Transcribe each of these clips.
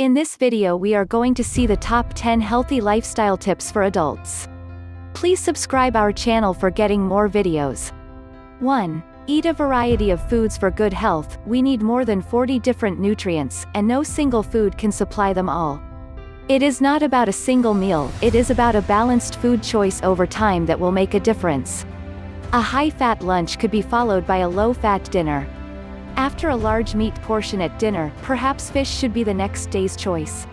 In this video we are going to see the top 10 healthy lifestyle tips for adults. Please subscribe our channel for getting more videos. 1. Eat a variety of foods for good health. We need more than 40 different nutrients, and no single food can supply them all. It is not about a single meal, it is about a balanced food choice over time that will make a difference. A high-fat lunch could be followed by a low-fat dinner. After a large meat portion at dinner, perhaps fish should be the next day's choice.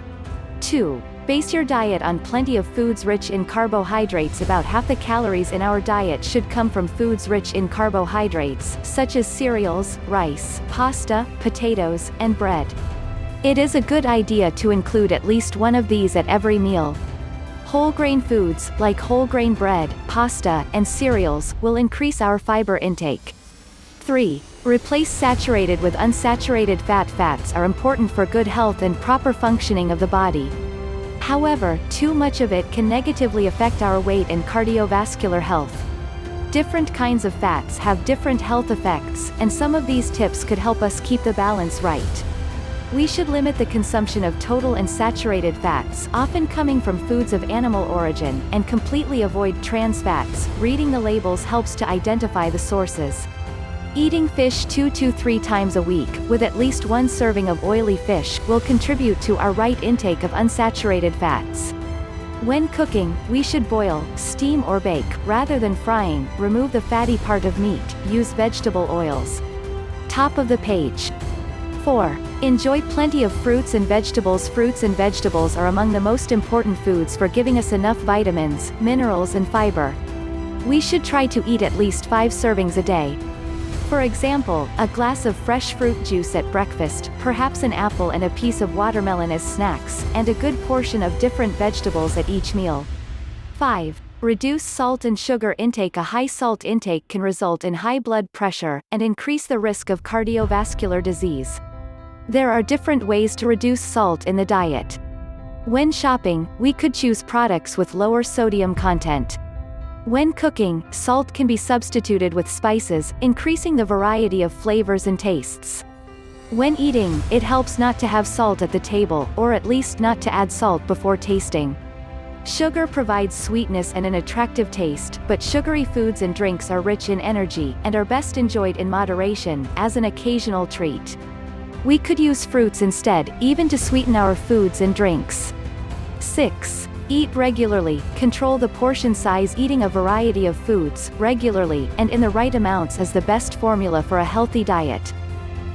2. Base your diet on plenty of foods rich in carbohydrates. About half the calories in our diet should come from foods rich in carbohydrates, such as cereals, rice, pasta, potatoes, and bread. It is a good idea to include at least one of these at every meal. Whole grain foods, like whole grain bread, pasta, and cereals, will increase our fiber intake. 3. Replace saturated with unsaturated fat. Fats are important for good health and proper functioning of the body. However, too much of it can negatively affect our weight and cardiovascular health. Different kinds of fats have different health effects, and some of these tips could help us keep the balance right. We should limit the consumption of total and saturated fats, often coming from foods of animal origin, and completely avoid trans fats. Reading the labels helps to identify the sources. Eating fish 2 to 3 times a week, with at least one serving of oily fish, will contribute to our right intake of unsaturated fats. When cooking, we should boil, steam or bake, rather than frying. Remove the fatty part of meat, use vegetable oils. Top of the page. 4. Enjoy plenty of fruits and vegetables. Fruits and vegetables are among the most important foods for giving us enough vitamins, minerals and fiber. We should try to eat at least 5 servings a day. For example, a glass of fresh fruit juice at breakfast, perhaps an apple and a piece of watermelon as snacks, and a good portion of different vegetables at each meal. 5. Reduce salt and sugar intake. A high salt intake can result in high blood pressure, and increase the risk of cardiovascular disease. There are different ways to reduce salt in the diet. When shopping, we could choose products with lower sodium content. When cooking, salt can be substituted with spices, increasing the variety of flavors and tastes. When eating, it helps not to have salt at the table, or at least not to add salt before tasting. Sugar provides sweetness and an attractive taste, but sugary foods and drinks are rich in energy, and are best enjoyed in moderation, as an occasional treat. We could use fruits instead, even to sweeten our foods and drinks. 6. Eat regularly. Control the portion size. Eating a variety of foods, regularly, and in the right amounts is the best formula for a healthy diet.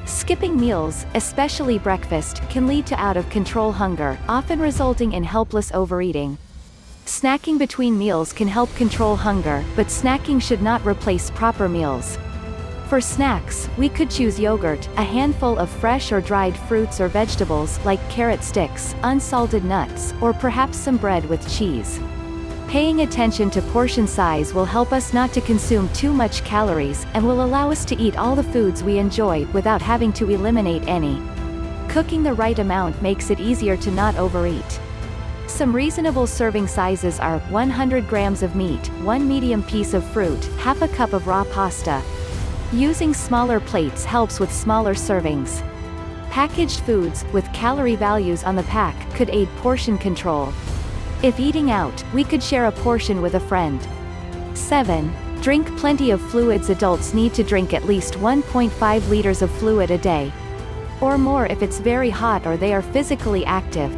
Skipping meals, especially breakfast, can lead to out-of-control hunger, often resulting in helpless overeating. Snacking between meals can help control hunger, but snacking should not replace proper meals. For snacks, we could choose yogurt, a handful of fresh or dried fruits or vegetables like carrot sticks, unsalted nuts, or perhaps some bread with cheese. Paying attention to portion size will help us not to consume too much calories, and will allow us to eat all the foods we enjoy without having to eliminate any. Cooking the right amount makes it easier to not overeat. Some reasonable serving sizes are 100 grams of meat, 1 medium piece of fruit, half a cup of raw pasta. Using smaller plates helps with smaller servings. Packaged foods, with calorie values on the pack, could aid portion control. If eating out, we could share a portion with a friend. 7. Drink plenty of fluids. Adults need to drink at least 1.5 liters of fluid a day. Or more if it's very hot or they are physically active.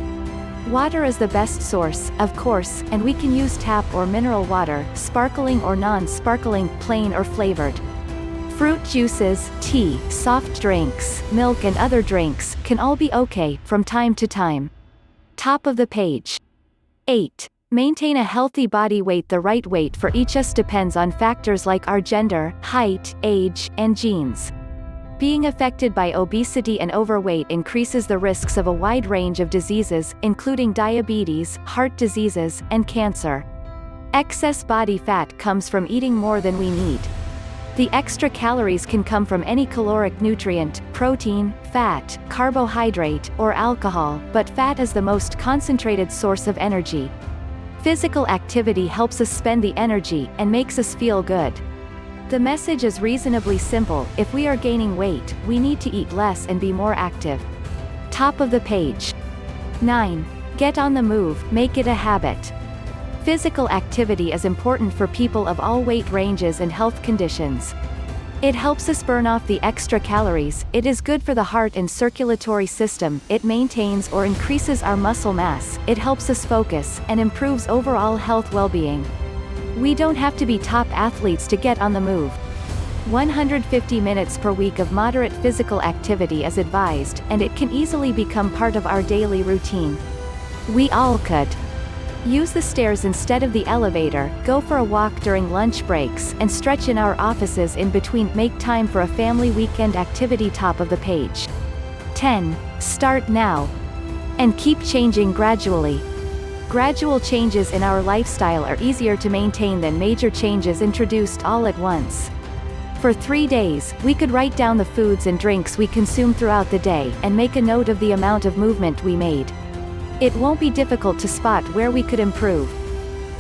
Water is the best source, of course, and we can use tap or mineral water, sparkling or non-sparkling, plain or flavored. Fruit juices, tea, soft drinks, milk and other drinks, can all be okay, from time to time. Top of the page. 8. Maintain a healthy body weight. The right weight for each us depends on factors like our gender, height, age, and genes. Being affected by obesity and overweight increases the risks of a wide range of diseases, including diabetes, heart diseases, and cancer. Excess body fat comes from eating more than we need. The extra calories can come from any caloric nutrient, protein, fat, carbohydrate, or alcohol, but fat is the most concentrated source of energy. Physical activity helps us spend the energy, and makes us feel good. The message is reasonably simple: if we are gaining weight, we need to eat less and be more active. Top of the page. 9. Get on the move, make it a habit. Physical activity is important for people of all weight ranges and health conditions. It helps us burn off the extra calories, it is good for the heart and circulatory system, it maintains or increases our muscle mass, it helps us focus, and improves overall health well-being. We don't have to be top athletes to get on the move. 150 minutes per week of moderate physical activity is advised, and it can easily become part of our daily routine. We all could. Use the stairs instead of the elevator, go for a walk during lunch breaks, and stretch in our offices in between. Make time for a family weekend activity. Top of the page. 10. Start now. And keep changing gradually. Gradual changes in our lifestyle are easier to maintain than major changes introduced all at once. For 3 days, we could write down the foods and drinks we consume throughout the day, and make a note of the amount of movement we made. It won't be difficult to spot where we could improve.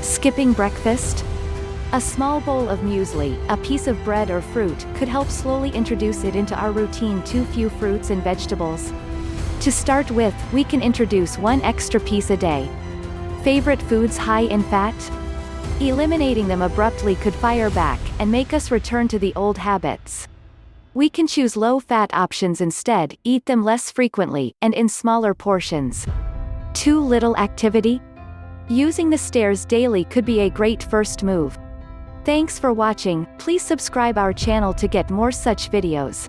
Skipping breakfast? A small bowl of muesli, a piece of bread or fruit, could help slowly introduce it into our routine. Too few fruits and vegetables? To start with, we can introduce one extra piece a day. Favorite foods high in fat? Eliminating them abruptly could fire back, and make us return to the old habits. We can choose low-fat options instead, eat them less frequently, and in smaller portions. Too little activity? Using the stairs daily could be a great first move. Thanks for watching, please subscribe our channel to get more such videos.